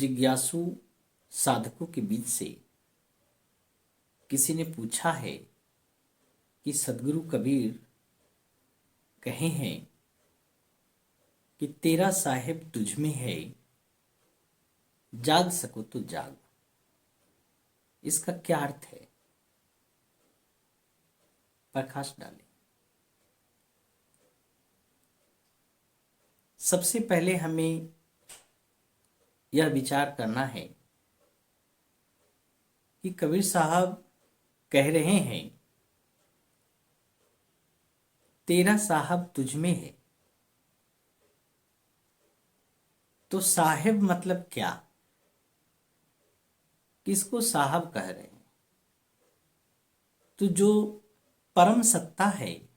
जिज्ञासु साधकों के बीच से किसी ने पूछा है कि सदगुरु कबीर कहे हैं कि तेरा साहिब तुझ में है, जाग सको तो जाग। इसका क्या अर्थ है? प्रकाश डालें। सबसे पहले हमें यह विचार करना है कि कबीर साहब कह रहे हैं तेरा साहब तुझ में है, तो साहिब मतलब क्या? किसको साहब कह रहे हैं? तो जो परम सत्ता है,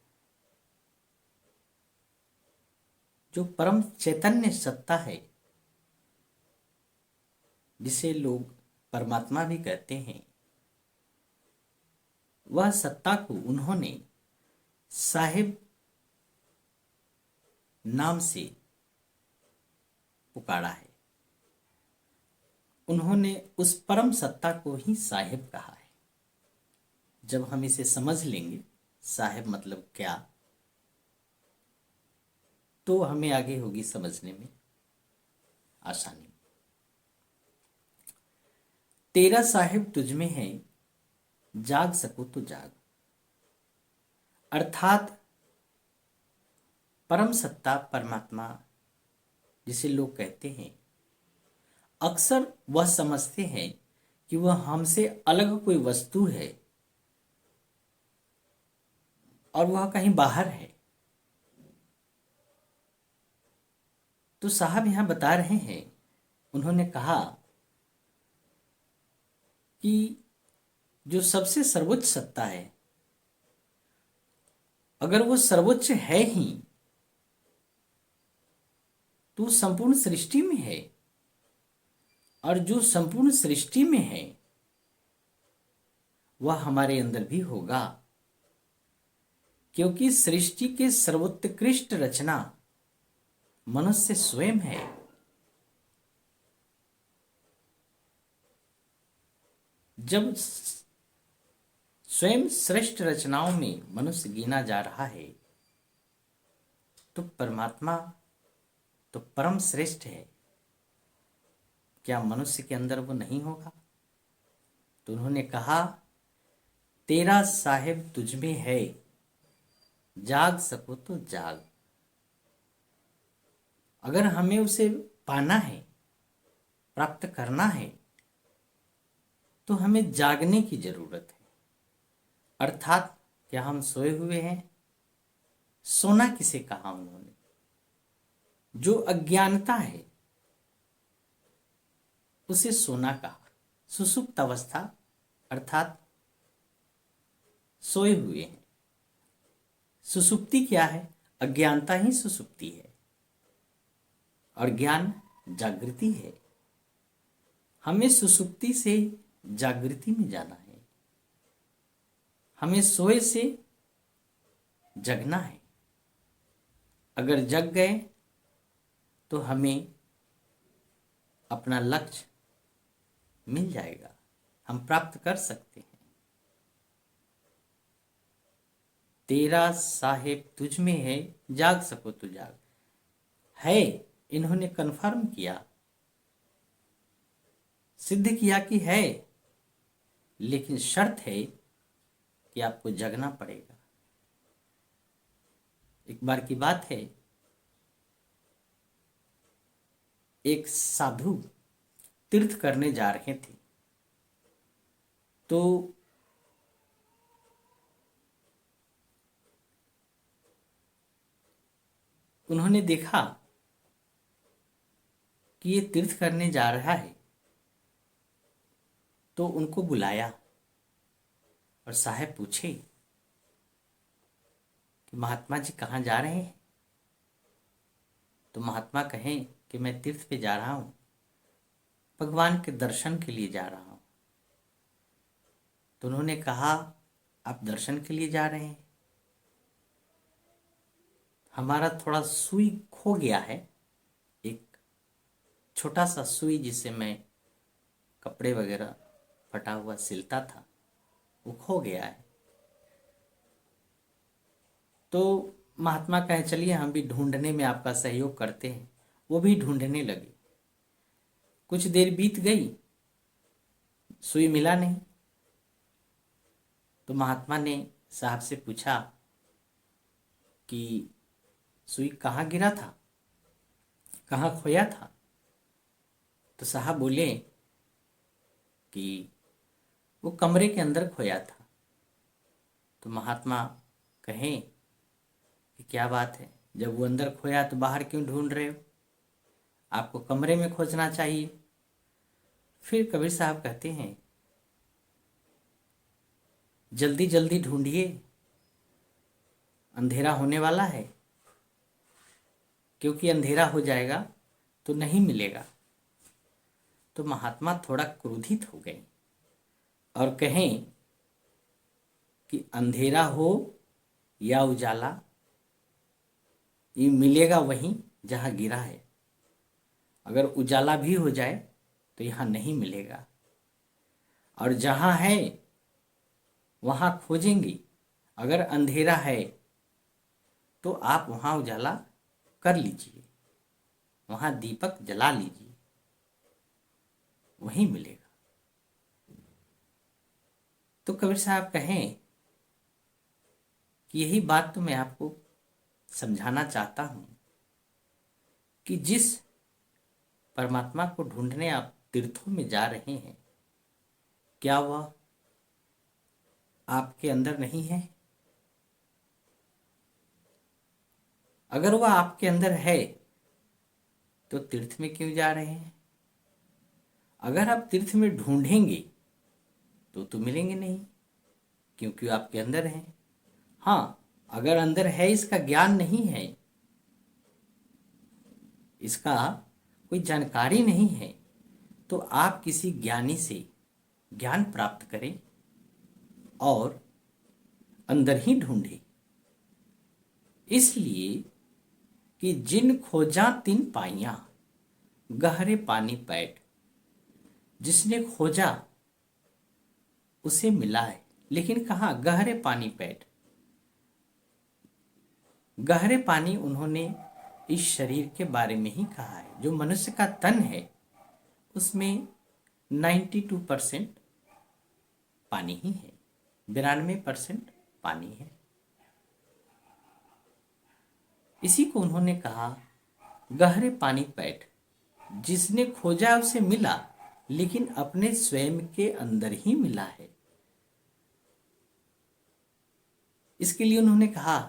जो परम चैतन्य सत्ता है, जिसे लोग परमात्मा भी कहते हैं, वह सत्ता को उन्होंने साहिब नाम से पुकारा है। उन्होंने उस परम सत्ता को ही साहिब कहा है। जब हम इसे समझ लेंगे साहिब मतलब क्या, तो हमें आगे होगी समझने में आसानी। तेरा साहिब तुझ में है, जाग सको तो जाग। अर्थात परम सत्ता परमात्मा जिसे लोग कहते हैं, अक्सर वह समझते हैं कि वह हमसे अलग कोई वस्तु है और वह कहीं बाहर है। तो साहब यहां बता रहे हैं, उन्होंने कहा कि जो सबसे सर्वोच्च सत्ता है, अगर वो सर्वोच्च है ही तो संपूर्ण सृष्टि में है, और जो संपूर्ण सृष्टि में है वह हमारे अंदर भी होगा, क्योंकि सृष्टि के सर्वोत्कृष्ट रचना मनुष्य स्वयं है। जब स्वयं श्रेष्ठ रचनाओं में मनुष्य गिना जा रहा है, तो परमात्मा तो परम श्रेष्ठ है, क्या मनुष्य के अंदर वो नहीं होगा? तो उन्होंने कहा तेरा साहिब तुझ में है, जाग सको तो जाग। अगर हमें उसे पाना है, प्राप्त करना है, तो हमें जागने की जरूरत है। अर्थात क्या हम सोए हुए हैं? सोना किसे कहा उन्होंने? जो अज्ञानता है उसे सोना कहा। सुषुप्त अवस्था अर्थात सोए हुए हैं। सुसुप्ति क्या है? अज्ञानता ही सुसुप्ति है, और ज्ञान जागृति है। हमें सुसुप्ति से जागृति में जाना है, हमें सोए से जगना है। अगर जग गए तो हमें अपना लक्ष्य मिल जाएगा, हम प्राप्त कर सकते हैं। तेरा साहिब तुझ में है, जाग सको तो जाग। है, इन्होंने कन्फर्म किया, सिद्ध किया कि है, लेकिन शर्त है कि आपको जगना पड़ेगा। एक बार की बात है, एक साधु तीर्थ करने जा रहे थे, तो उन्होंने देखा कि ये तीर्थ करने जा रहा है, तो उनको बुलाया और साहब पूछे कि महात्मा जी कहाँ जा रहे हैं? तो महात्मा कहें कि मैं तीर्थ पे जा रहा हूं, भगवान के दर्शन के लिए जा रहा हूं। तो उन्होंने कहा आप दर्शन के लिए जा रहे हैं? हमारा थोड़ा सुई खो गया है, एक छोटा सा सुई जिससे मैं कपड़े वगैरह फटा हुआ सिलता था, वो खो गया है। तो महात्मा कहे चलिए हम भी ढूंढने में आपका सहयोग करते हैं। वो भी ढूंढने लगे। कुछ देर बीत गई, सुई मिला नहीं। तो महात्मा ने साहब से पूछा कि सुई कहाँ गिरा था, कहाँ खोया था। तो साहब बोले कि वो कमरे के अंदर खोया था। तो महात्मा कहें कि क्या बात है, जब वो अंदर खोया तो बाहर क्यों ढूंढ रहे हो, आपको कमरे में खोजना चाहिए। फिर कबीर साहब कहते हैं जल्दी जल्दी ढूंढिए, अंधेरा होने वाला है, क्योंकि अंधेरा हो जाएगा तो नहीं मिलेगा। तो महात्मा थोड़ा क्रोधित हो गए और कहें कि अंधेरा हो या उजाला, ये मिलेगा वहीं जहाँ गिरा है। अगर उजाला भी हो जाए तो यहाँ नहीं मिलेगा, और जहाँ है वहाँ खोजेंगे। अगर अंधेरा है तो आप वहाँ उजाला कर लीजिए, वहाँ दीपक जला लीजिए, वहीं मिलेगा। तो कबीर साहब कहें कि यही बात तो मैं आपको समझाना चाहता हूँ कि जिस परमात्मा को ढूंढने आप तीर्थों में जा रहे हैं, क्या वह आपके अंदर नहीं है? अगर वह आपके अंदर है तो तीर्थ में क्यों जा रहे हैं? अगर आप तीर्थ में ढूंढेंगे तो मिलेंगे नहीं, क्योंकि आपके अंदर है। हाँ, अगर अंदर है, इसका ज्ञान नहीं है, इसका कोई जानकारी नहीं है, तो आप किसी ज्ञानी से ज्ञान प्राप्त करें और अंदर ही ढूंढें। इसलिए कि जिन खोजा तिन पाइया, गहरे पानी पैठ। जिसने खोजा उसे मिला है, लेकिन कहाँ? गहरे पानी पैठ। गहरे पानी उन्होंने इस शरीर के बारे में ही कहा है। जो मनुष्य का तन है उसमें 92% पानी ही है, 92% पानी है। इसी को उन्होंने कहा गहरे पानी पैठ। जिसने खोजा उसे मिला, लेकिन अपने स्वयं के अंदर ही मिला है। इसके लिए उन्होंने कहा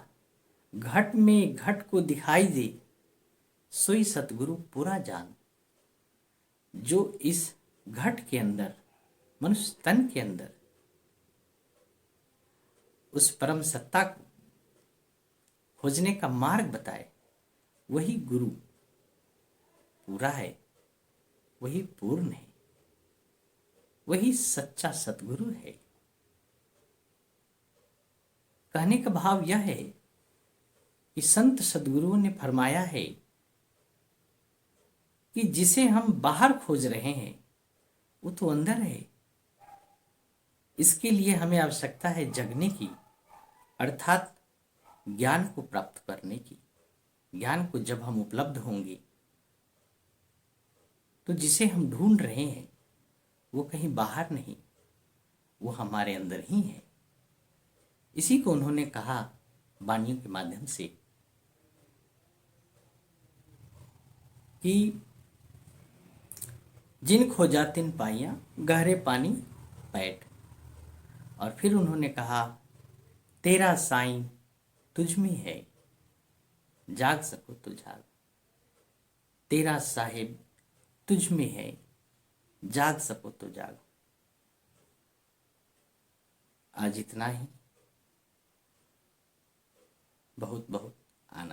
घट में घट को दिखाई दे, सोई सतगुरु पूरा जान। जो इस घट के अंदर, मनुष्य तन के अंदर उस परम सत्ता को खोजने का मार्ग बताए, वही गुरु पूरा है, वही पूर्ण है, वही सच्चा सतगुरु है। कहने का भाव यह है कि संत सदगुरुओं ने फरमाया है कि जिसे हम बाहर खोज रहे हैं वो तो अंदर है। इसके लिए हमें आवश्यकता है जगने की, अर्थात ज्ञान को प्राप्त करने की। ज्ञान को जब हम उपलब्ध होंगे तो जिसे हम ढूंढ रहे हैं वो कहीं बाहर नहीं, वो हमारे अंदर ही है। इसी को उन्होंने कहा वाणियों के माध्यम से कि जिन खोजा तिन पाइया, गहरे पानी पैठ। और फिर उन्होंने कहा तेरा साईं तुझ में है, जाग सको तो जाग। तेरा साहिब तुझ में है, जाग सको तो जाग। आज इतना ही। बहुत बहुत आनंद।